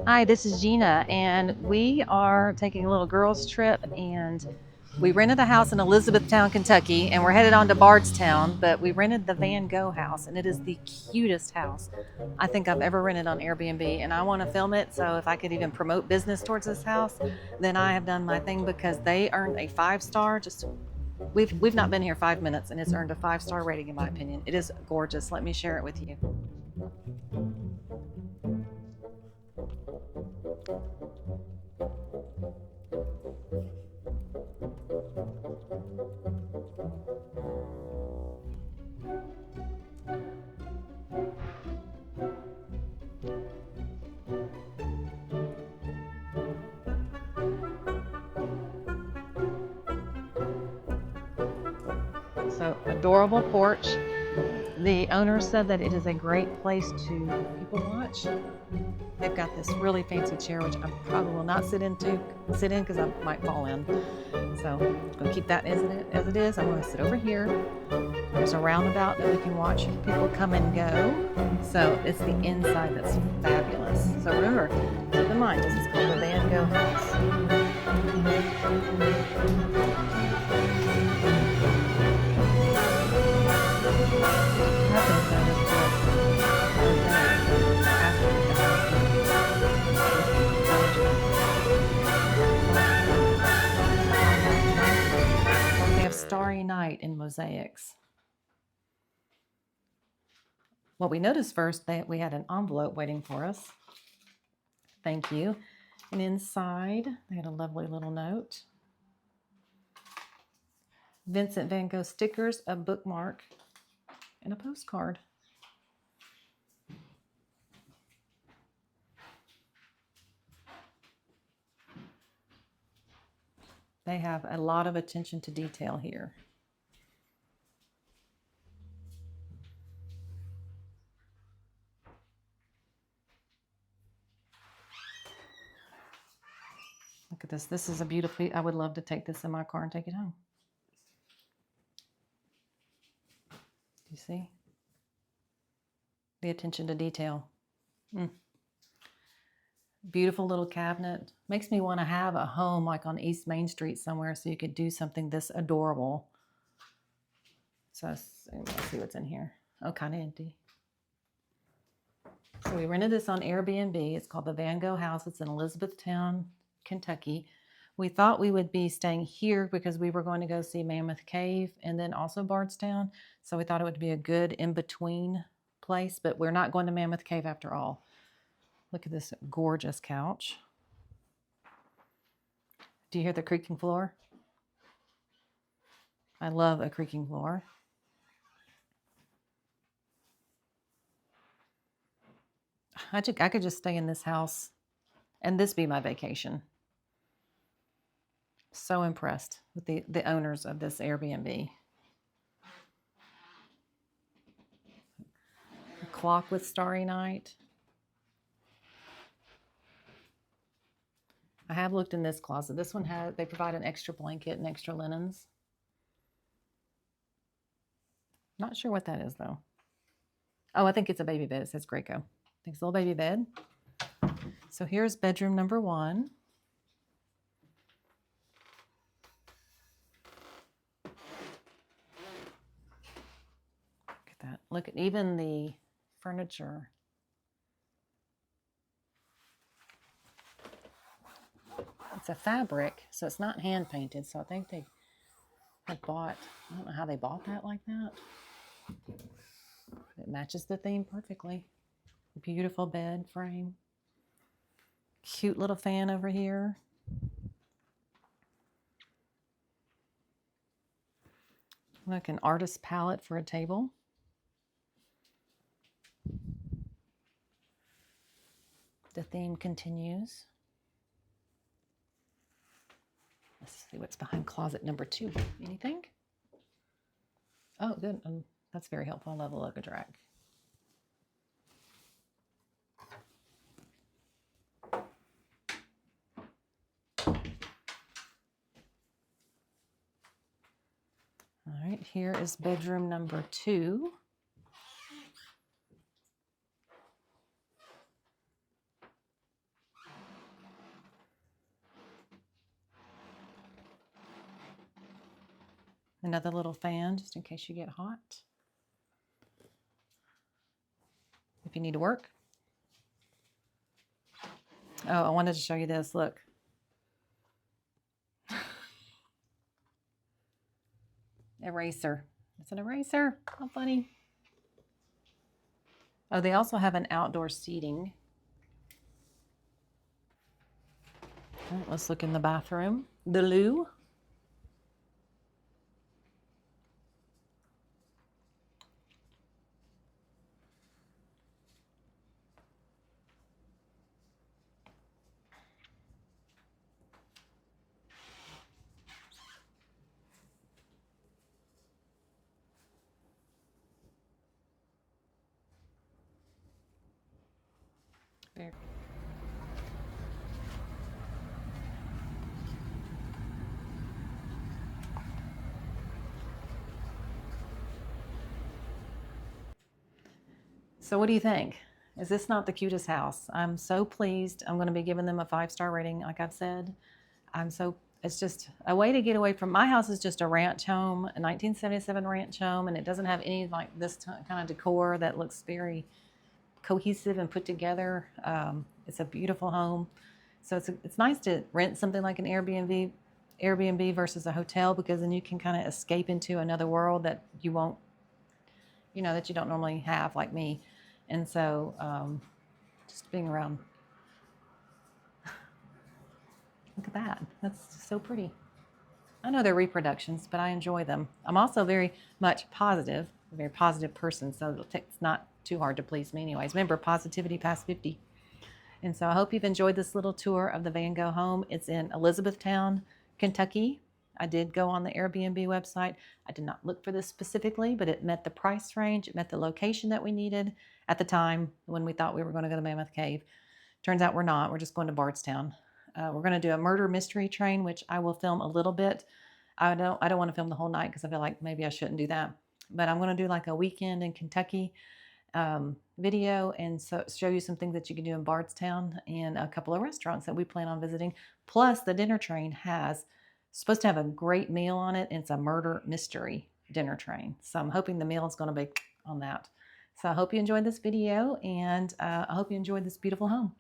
Hi, this is Gina, and we are taking a little girls' trip. And we rented a house in Elizabethtown, Kentucky, and we're headed on to Bardstown. But we rented the Gogh House, and it is the cutest house I think I've ever rented on Airbnb. And I want to film it, so if I could even promote business towards this house, then I have done my thing because they earned a 5-star. Just we've not been here 5 minutes, and it's earned a 5-star rating in my opinion. It is gorgeous. Let me share it with you. So adorable porch. The owner said that it is a great place to people watch. They've got this really fancy chair, which I probably will not sit in because I might fall in. So I'm gonna keep that as it is. I'm gonna sit over here. There's a roundabout that we can watch people come and go. So it's the inside that's fabulous. So remember, keep in mind, this is called the Van Gogh House. Nothing's done as they have Starry Night in mosaics. What we noticed first, that we had an envelope waiting for us. Thank you. And inside, they had a lovely little note. Vincent van Gogh stickers, a bookmark, and a postcard. They have a lot of attention to detail here. Look at this. This is a beautiful, I would love to take this in my car and take it home. Do you see? The attention to detail. Beautiful little cabinet. Makes me want to have a home like on East Main Street somewhere so you could do something this adorable. So let's see what's in here. Oh, kind of empty. So we rented this on Airbnb. It's called the Van Gogh House. It's in Elizabethtown, Kentucky. We thought we would be staying here because we were going to go see Mammoth Cave and then also Bardstown. So we thought it would be a good in-between place, but we're not going to Mammoth Cave after all. Look at this gorgeous couch. Do you hear the creaking floor? I love a creaking floor. I could just stay in this house and this be my vacation. So impressed with the owners of this Airbnb. A clock with Starry Night. I have looked in this closet. This one they provide an extra blanket and extra linens. Not sure what that is though. Oh, I think it's a baby bed. It says Graco. I think it's a little baby bed. So here's bedroom number 1. Look at that. Look at even the furniture. It's a fabric, so it's not hand painted. So I think they had bought, I don't know how they bought that like that. It matches the theme perfectly. Beautiful bed frame. Cute little fan over here. Like an artist palette for a table. The theme continues. Let's see what's behind closet number 2. Anything? Oh, good. That's very helpful. I love a luggage rack. All right, here is bedroom number 2. Another little fan just in case you get hot. If you need to work. Oh, I wanted to show you this. Look. Eraser. It's an eraser. How funny. Oh, they also have an outdoor seating. Right, let's look in the bathroom. The loo. There. So what do you think? Is this not the cutest house? I'm so pleased. I'm going to be giving them a 5-star rating, like I've said. It's just a way to get away from, my house is just a ranch home, a 1977 ranch home, and it doesn't have any like this kind of decor that looks very cohesive and put together. It's a beautiful home. So it's nice to rent something like an Airbnb versus a hotel, because then you can kind of escape into another world that you won't, that you don't normally have, like me. And so just being around. Look at that. That's so pretty. I know they're reproductions, but I enjoy them. I'm also very much positive, a very positive person, so it's not too hard to please me anyways. Remember, positivity past 50. And so I hope you've enjoyed this little tour of the Van Gogh home. It's in Elizabethtown, Kentucky. I did go on the Airbnb website. I did not look for this specifically, but it met the price range. It met the location that we needed at the time when we thought we were going to go to Mammoth Cave. Turns out we're not. We're just going to Bardstown. We're going to do a murder mystery train, which I will film a little bit. I don't want to film the whole night because I feel like maybe I shouldn't do that. But I'm going to do like a weekend in Kentucky video, and so show you some things that you can do in Bardstown and a couple of restaurants that we plan on visiting. Plus, the dinner train has supposed to have a great meal on it, and it's a murder mystery dinner train. So I'm hoping the meal is going to be on that. So I hope you enjoyed this video, and I hope you enjoyed this beautiful home.